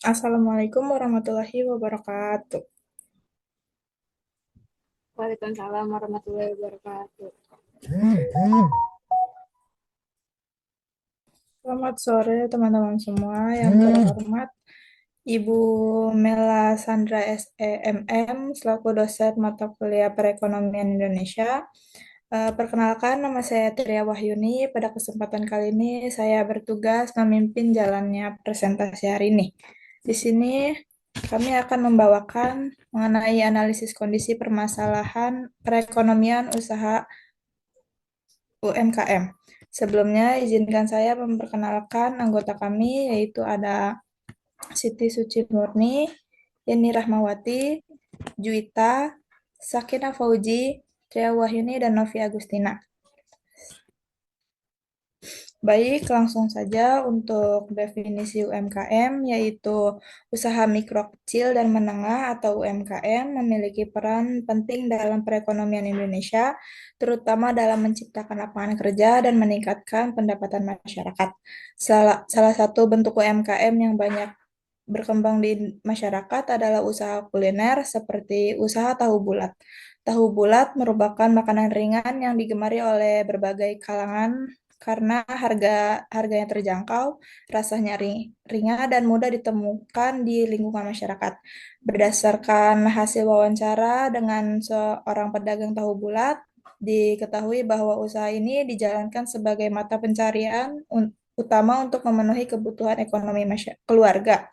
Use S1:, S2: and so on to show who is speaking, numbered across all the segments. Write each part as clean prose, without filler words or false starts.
S1: Assalamualaikum warahmatullahi wabarakatuh.
S2: Waalaikumsalam warahmatullahi wabarakatuh.
S1: Selamat sore teman-teman semua yang terhormat. Ibu Mela Sandra SEMM selaku dosen mata kuliah Perekonomian Indonesia. Perkenalkan, nama saya Tria Wahyuni. Pada kesempatan kali ini saya bertugas memimpin jalannya presentasi hari ini. Di sini kami akan membawakan mengenai analisis kondisi permasalahan perekonomian usaha UMKM. Sebelumnya, izinkan saya memperkenalkan anggota kami, yaitu ada Siti Suci Murni, Yeni Rahmawati, Juwita, Sakina Fauji, Tria Wahyuni, dan Novi Agustina. Baik, langsung saja untuk definisi UMKM, yaitu usaha mikro kecil dan menengah atau UMKM memiliki peran penting dalam perekonomian Indonesia, terutama dalam menciptakan lapangan kerja dan meningkatkan pendapatan masyarakat. Salah satu bentuk UMKM yang banyak berkembang di masyarakat adalah usaha kuliner seperti usaha tahu bulat. Tahu bulat merupakan makanan ringan yang digemari oleh berbagai kalangan karena harganya terjangkau, rasanya ringan dan mudah ditemukan di lingkungan masyarakat. Berdasarkan hasil wawancara dengan seorang pedagang tahu bulat, diketahui bahwa usaha ini dijalankan sebagai mata pencarian utama untuk memenuhi kebutuhan ekonomi keluarga.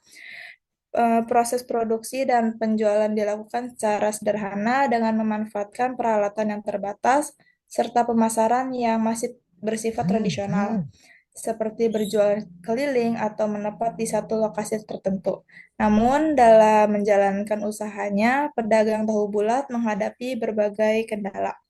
S1: Proses produksi dan penjualan dilakukan secara sederhana dengan memanfaatkan peralatan yang terbatas serta pemasaran yang masih bersifat tradisional, seperti berjualan keliling atau menetap di satu lokasi tertentu. Namun, dalam menjalankan usahanya, pedagang tahu bulat menghadapi berbagai kendala,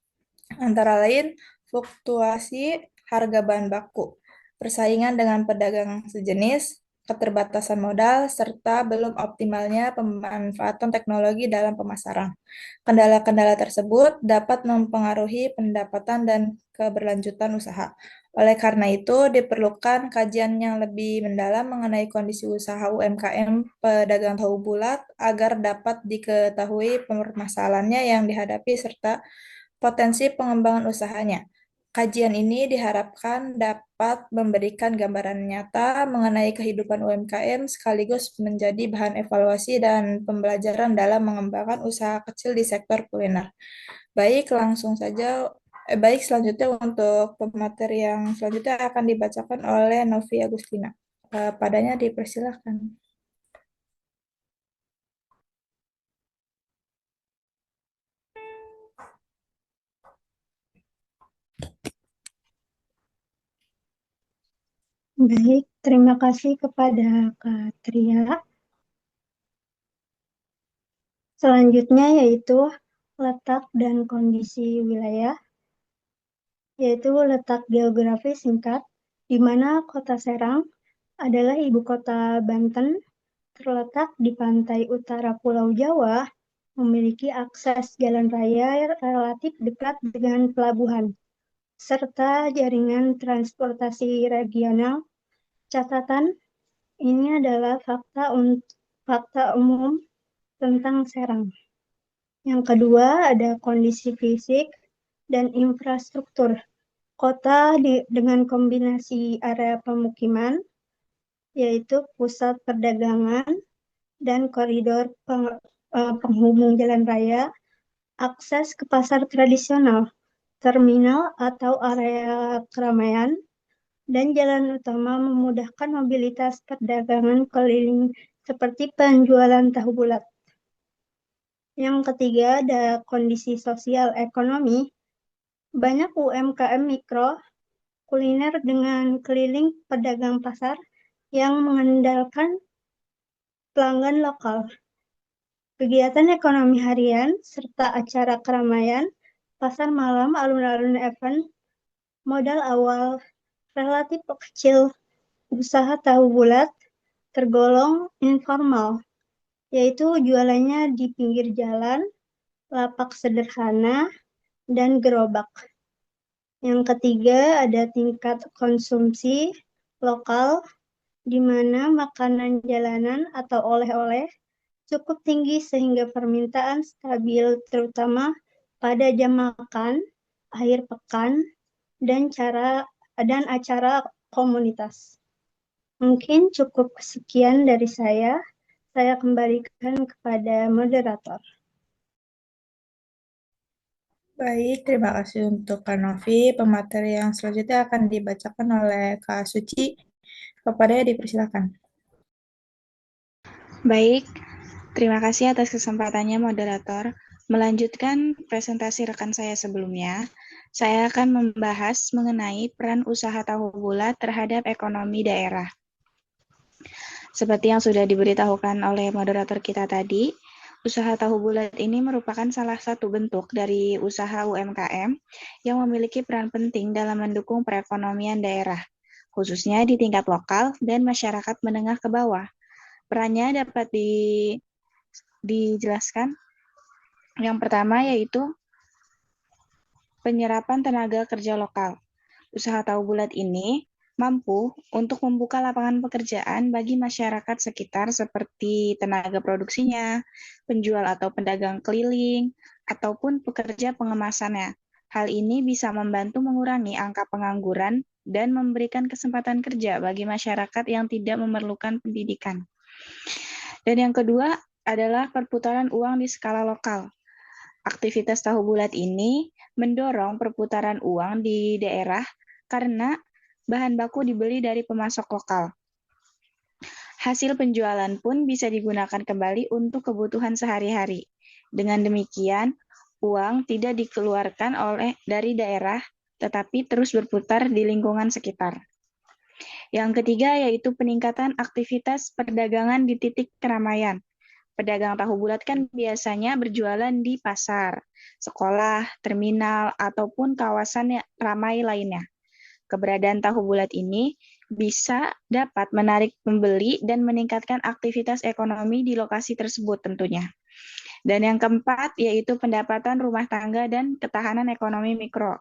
S1: antara lain fluktuasi harga bahan baku, persaingan dengan pedagang sejenis, keterbatasan modal, serta belum optimalnya pemanfaatan teknologi dalam pemasaran. Kendala-kendala tersebut dapat mempengaruhi pendapatan dan keberlanjutan usaha. Oleh karena itu, diperlukan kajian yang lebih mendalam mengenai kondisi usaha UMKM pedagang tahu bulat agar dapat diketahui permasalahannya yang dihadapi serta potensi pengembangan usahanya. Kajian ini diharapkan dapat memberikan gambaran nyata mengenai kehidupan UMKM sekaligus menjadi bahan evaluasi dan pembelajaran dalam mengembangkan usaha kecil di sektor kuliner. Baik, langsung saja. Baik, selanjutnya untuk pemateri yang selanjutnya akan dibacakan oleh Novi Agustina. Padanya dipersilahkan.
S3: Baik, terima kasih kepada Kak Tria. Selanjutnya yaitu letak dan kondisi wilayah, yaitu letak geografis singkat, di mana Kota Serang adalah ibu kota Banten, terletak di pantai utara Pulau Jawa, memiliki akses jalan raya relatif dekat dengan pelabuhan, serta jaringan transportasi regional. Catatan ini adalah fakta umum tentang Serang. Yang kedua ada kondisi fisik dan infrastruktur. Kota dengan kombinasi area pemukiman, yaitu pusat perdagangan dan koridor penghubung jalan raya, akses ke pasar tradisional, terminal atau area keramaian, dan jalan utama memudahkan mobilitas perdagangan keliling seperti penjualan tahu bulat. Yang ketiga ada kondisi sosial ekonomi. Banyak UMKM mikro kuliner dengan keliling pedagang pasar yang mengandalkan pelanggan lokal. Kegiatan ekonomi harian serta acara keramaian, pasar malam, alun-alun event, modal awal relatif kecil, usaha tahu bulat tergolong informal, yaitu jualannya di pinggir jalan, lapak sederhana, dan gerobak. Yang ketiga ada tingkat konsumsi lokal. di mana makanan jalanan atau oleh-oleh cukup tinggi sehingga permintaan stabil terutama pada jam makan, akhir pekan, dan acara komunitas. Mungkin cukup sekian dari saya. Saya kembalikan kepada moderator.
S1: Baik, terima kasih untuk Kak Novi. Pemateri yang selanjutnya akan dibacakan oleh Kak Suci. Kepada dipersilakan.
S4: Baik, terima kasih atas kesempatannya moderator. Melanjutkan presentasi rekan saya sebelumnya, saya akan membahas mengenai peran usaha tahu bulat terhadap ekonomi daerah. Seperti yang sudah diberitahukan oleh moderator kita tadi, usaha tahu bulat ini merupakan salah satu bentuk dari usaha UMKM yang memiliki peran penting dalam mendukung perekonomian daerah, khususnya di tingkat lokal dan masyarakat menengah ke bawah. Perannya dapat dijelaskan. Yang pertama yaitu penyerapan tenaga kerja lokal. Usaha tahu bulat ini mampu untuk membuka lapangan pekerjaan bagi masyarakat sekitar seperti tenaga produksinya, penjual atau pedagang keliling, ataupun pekerja pengemasannya. Hal ini bisa membantu mengurangi angka pengangguran dan memberikan kesempatan kerja bagi masyarakat yang tidak memerlukan pendidikan. Dan yang kedua adalah perputaran uang di skala lokal. Aktivitas tahu bulat ini mendorong perputaran uang di daerah karena bahan baku dibeli dari pemasok lokal. Hasil penjualan pun bisa digunakan kembali untuk kebutuhan sehari-hari. Dengan demikian, uang tidak dikeluarkan dari daerah, tetapi terus berputar di lingkungan sekitar. Yang ketiga yaitu peningkatan aktivitas perdagangan di titik keramaian. Pedagang tahu bulat kan biasanya berjualan di pasar, sekolah, terminal, ataupun kawasan yang ramai lainnya. Keberadaan tahu bulat ini bisa dapat menarik pembeli dan meningkatkan aktivitas ekonomi di lokasi tersebut tentunya. Dan yang keempat yaitu pendapatan rumah tangga dan ketahanan ekonomi mikro.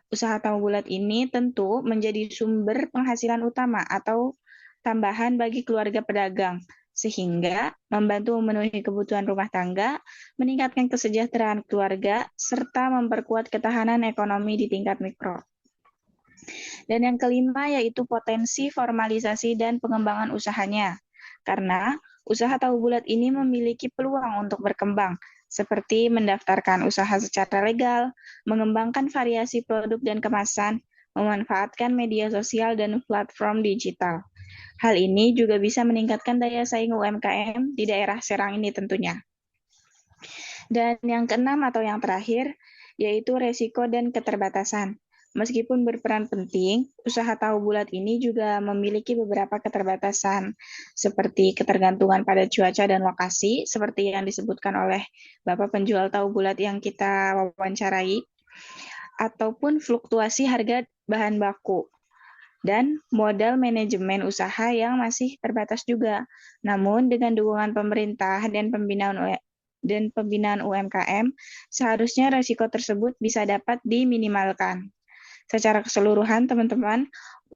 S4: Usaha tahu bulat ini tentu menjadi sumber penghasilan utama atau tambahan bagi keluarga pedagang, sehingga membantu memenuhi kebutuhan rumah tangga, meningkatkan kesejahteraan keluarga, serta memperkuat ketahanan ekonomi di tingkat mikro. Dan yang kelima yaitu potensi formalisasi dan pengembangan usahanya. Karena usaha tahu bulat ini memiliki peluang untuk berkembang, seperti mendaftarkan usaha secara legal, mengembangkan variasi produk dan kemasan, memanfaatkan media sosial dan platform digital. Hal ini juga bisa meningkatkan daya saing UMKM di daerah Serang ini tentunya. Dan yang keenam atau yang terakhir, yaitu resiko dan keterbatasan. Meskipun berperan penting, usaha tahu bulat ini juga memiliki beberapa keterbatasan, seperti ketergantungan pada cuaca dan lokasi, seperti yang disebutkan oleh Bapak penjual tahu bulat yang kita wawancarai, ataupun fluktuasi harga bahan baku dan modal manajemen usaha yang masih terbatas juga. Namun dengan dukungan pemerintah dan pembinaan UMKM, seharusnya risiko tersebut bisa dapat diminimalkan. Secara keseluruhan, teman-teman,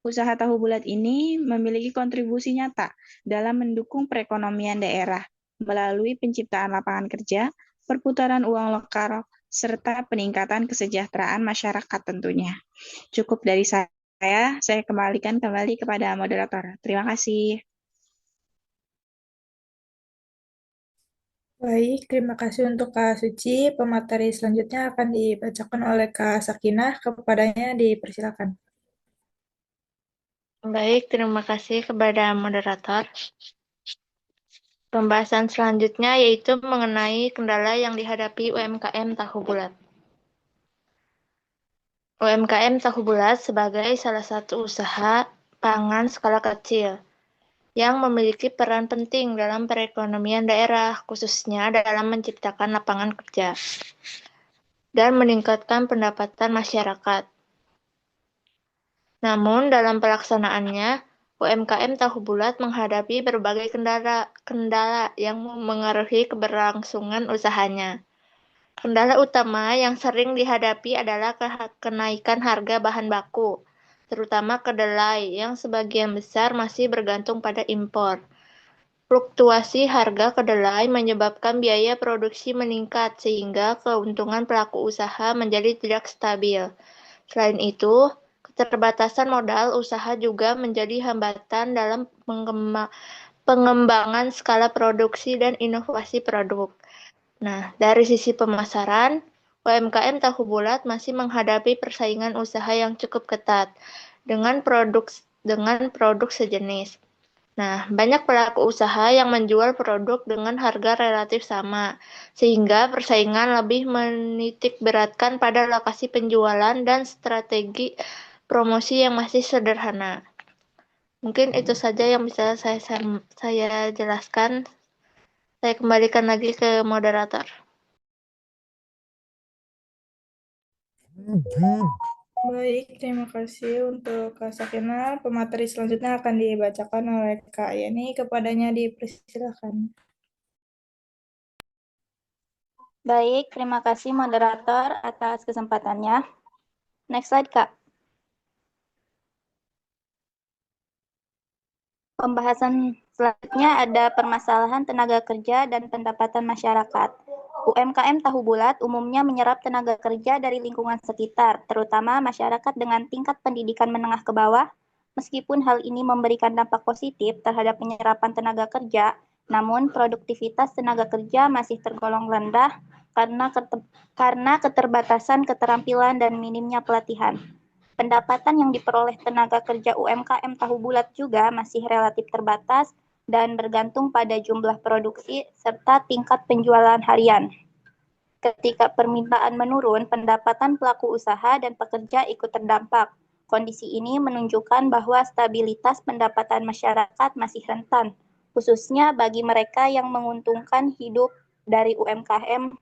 S4: usaha tahu bulat ini memiliki kontribusi nyata dalam mendukung perekonomian daerah melalui penciptaan lapangan kerja, perputaran uang lokal, serta peningkatan kesejahteraan masyarakat tentunya. Cukup dari saya kembalikan kembali kepada moderator. Terima kasih.
S1: Baik, terima kasih untuk Kak Suci. Pemateri selanjutnya akan dibacakan oleh Kak Sakinah. Kepadanya dipersilakan.
S2: Baik, terima kasih kepada moderator. Pembahasan selanjutnya yaitu mengenai kendala yang dihadapi UMKM tahu bulat. UMKM tahu bulat sebagai salah satu usaha pangan skala kecil yang memiliki peran penting dalam perekonomian daerah, khususnya dalam menciptakan lapangan kerja dan meningkatkan pendapatan masyarakat. Namun, dalam pelaksanaannya, UMKM tahu bulat menghadapi berbagai kendala yang memengaruhi keberlangsungan usahanya. Kendala utama yang sering dihadapi adalah kenaikan harga bahan baku, terutama kedelai yang sebagian besar masih bergantung pada impor. Fluktuasi harga kedelai menyebabkan biaya produksi meningkat sehingga keuntungan pelaku usaha menjadi tidak stabil. Selain itu, keterbatasan modal usaha juga menjadi hambatan dalam pengembangan skala produksi dan inovasi produk. Nah, dari sisi pemasaran, UMKM tahu bulat masih menghadapi persaingan usaha yang cukup ketat dengan produk sejenis. Nah, banyak pelaku usaha yang menjual produk dengan harga relatif sama, sehingga persaingan lebih menitik beratkan pada lokasi penjualan dan strategi promosi yang masih sederhana. Mungkin itu saja yang bisa saya jelaskan. Saya kembalikan lagi ke moderator.
S1: Baik, terima kasih untuk Kak Sakina. Pemateri selanjutnya akan dibacakan oleh Kak Yani. Kepadanya dipersilakan.
S5: Baik, terima kasih moderator atas kesempatannya. Next slide, Kak. Pembahasan selanjutnya ada permasalahan tenaga kerja dan pendapatan masyarakat. UMKM tahu bulat umumnya menyerap tenaga kerja dari lingkungan sekitar, terutama masyarakat dengan tingkat pendidikan menengah ke bawah. Meskipun hal ini memberikan dampak positif terhadap penyerapan tenaga kerja, namun produktivitas tenaga kerja masih tergolong rendah karena keterbatasan keterampilan dan minimnya pelatihan. Pendapatan yang diperoleh tenaga kerja UMKM tahu bulat juga masih relatif terbatas dan bergantung pada jumlah produksi serta tingkat penjualan harian. Ketika permintaan menurun, pendapatan pelaku usaha dan pekerja ikut terdampak. Kondisi ini menunjukkan bahwa stabilitas pendapatan masyarakat masih rentan, khususnya bagi mereka yang menguntungkan hidup dari UMKM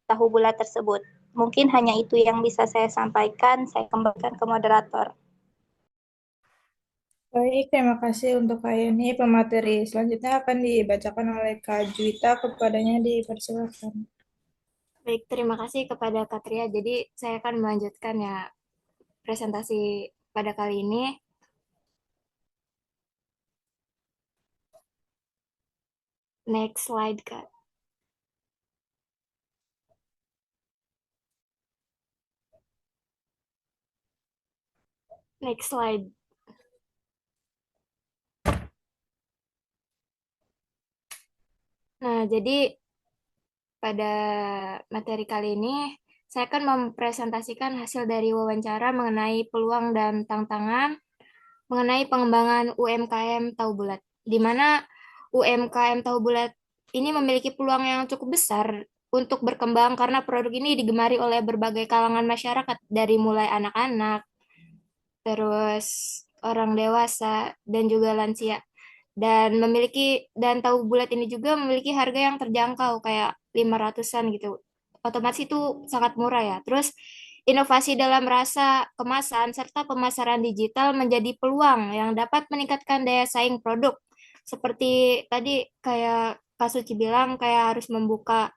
S5: tahu bulat tersebut. Mungkin hanya itu yang bisa saya sampaikan. Saya kembalikan ke moderator.
S1: Baik, terima kasih untuk Kak Yani. Pemateri selanjutnya akan dibacakan oleh Kak Juwita. Kepadanya dipersilakan.
S6: Baik, terima kasih kepada Katria. Jadi saya akan melanjutkan ya presentasi pada kali ini. Next slide, Kak. Next slide. Nah, jadi pada materi kali ini saya akan mempresentasikan hasil dari wawancara mengenai peluang dan tantangan mengenai pengembangan UMKM Tahu Bulat, di mana UMKM Tahu Bulat ini memiliki peluang yang cukup besar untuk berkembang karena produk ini digemari oleh berbagai kalangan masyarakat dari mulai anak-anak, terus orang dewasa dan juga lansia. Dan tahu bulat ini juga memiliki harga yang terjangkau kayak 500-an gitu. Otomatis itu sangat murah ya. Terus inovasi dalam rasa kemasan serta pemasaran digital menjadi peluang yang dapat meningkatkan daya saing produk. Seperti tadi kayak Kak Suci bilang kayak harus membuka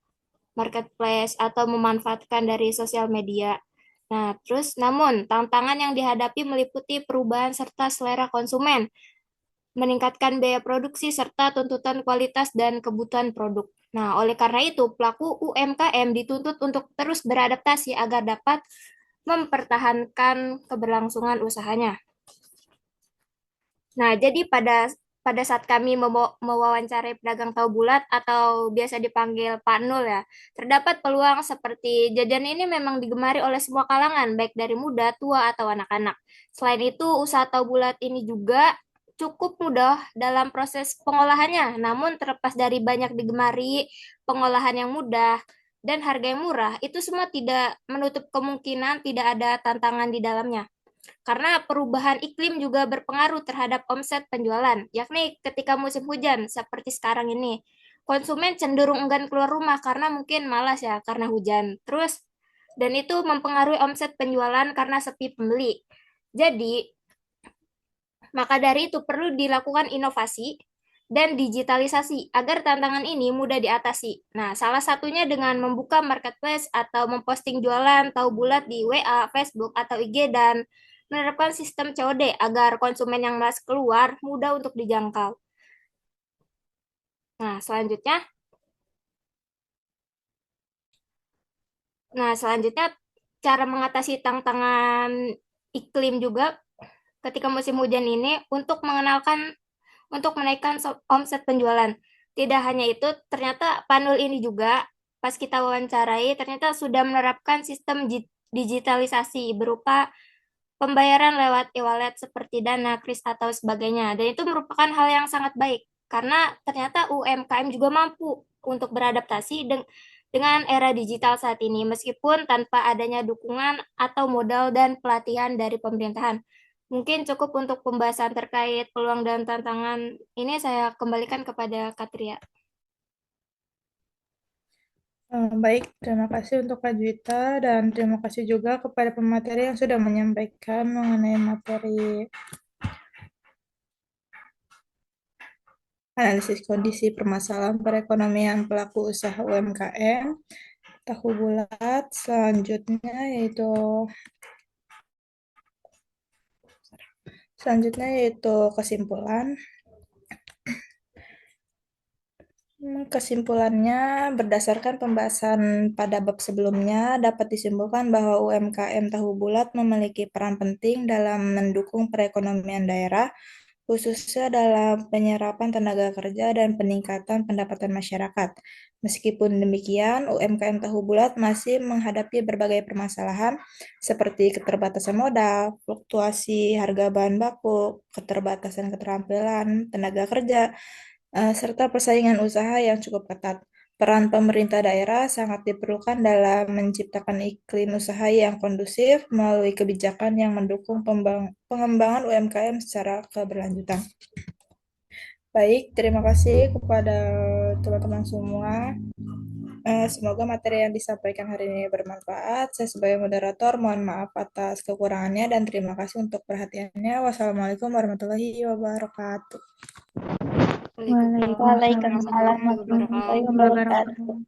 S6: marketplace atau memanfaatkan dari sosial media. Nah, terus namun tantangan yang dihadapi meliputi perubahan serta selera konsumen, meningkatkan biaya produksi serta tuntutan kualitas dan kebutuhan produk. Nah, oleh karena itu, pelaku UMKM dituntut untuk terus beradaptasi agar dapat mempertahankan keberlangsungan usahanya. Nah, jadi pada saat kami mewawancarai pedagang tahu bulat atau biasa dipanggil Pak Nul ya, terdapat peluang seperti jajan ini memang digemari oleh semua kalangan, baik dari muda, tua, atau anak-anak. Selain itu, usaha tahu bulat ini juga cukup mudah dalam proses pengolahannya, namun terlepas dari banyak digemari, pengolahan yang mudah, dan harga yang murah, itu semua tidak menutup kemungkinan tidak ada tantangan di dalamnya. Karena perubahan iklim juga berpengaruh terhadap omset penjualan, yakni ketika musim hujan seperti sekarang ini. Konsumen cenderung enggan keluar rumah karena mungkin malas ya karena hujan. Terus dan itu mempengaruhi omset penjualan karena sepi pembeli. Jadi, maka dari itu perlu dilakukan inovasi dan digitalisasi agar tantangan ini mudah diatasi. Nah, salah satunya dengan membuka marketplace atau memposting jualan tahu bulat di WA, Facebook, atau IG dan menerapkan sistem COD agar konsumen yang malas keluar mudah untuk dijangkau. Nah, selanjutnya cara mengatasi tantangan iklim juga ketika musim hujan ini untuk menaikkan omset penjualan. Tidak hanya itu, ternyata Panul ini juga pas kita wawancarai ternyata sudah menerapkan sistem digitalisasi berupa pembayaran lewat e-wallet seperti Dana, Kris atau sebagainya. Dan itu merupakan hal yang sangat baik karena ternyata UMKM juga mampu untuk beradaptasi dengan era digital saat ini meskipun tanpa adanya dukungan atau modal dan pelatihan dari pemerintahan. Mungkin cukup untuk pembahasan terkait peluang dan tantangan ini saya kembalikan kepada Katria.
S1: Baik, terima kasih untuk Kak Juwita dan terima kasih juga kepada pemateri yang sudah menyampaikan mengenai materi analisis kondisi permasalahan perekonomian pelaku usaha UMKM tahu bulat. Selanjutnya yaitu kesimpulan. Kesimpulannya, berdasarkan pembahasan pada bab sebelumnya, dapat disimpulkan bahwa UMKM tahu bulat memiliki peran penting dalam mendukung perekonomian daerah, khususnya dalam penyerapan tenaga kerja dan peningkatan pendapatan masyarakat. Meskipun demikian, UMKM tahu bulat masih menghadapi berbagai permasalahan seperti keterbatasan modal, fluktuasi harga bahan baku, keterbatasan keterampilan tenaga kerja, serta persaingan usaha yang cukup ketat. Peran pemerintah daerah sangat diperlukan dalam menciptakan iklim usaha yang kondusif melalui kebijakan yang mendukung pengembangan UMKM secara keberlanjutan. Baik, terima kasih kepada teman-teman semua. Semoga materi yang disampaikan hari ini bermanfaat. Saya sebagai moderator mohon maaf atas kekurangannya dan terima kasih untuk perhatiannya. Wassalamualaikum warahmatullahi wabarakatuh.
S5: Waalaikumsalam warahmatullahi wabarakatuh.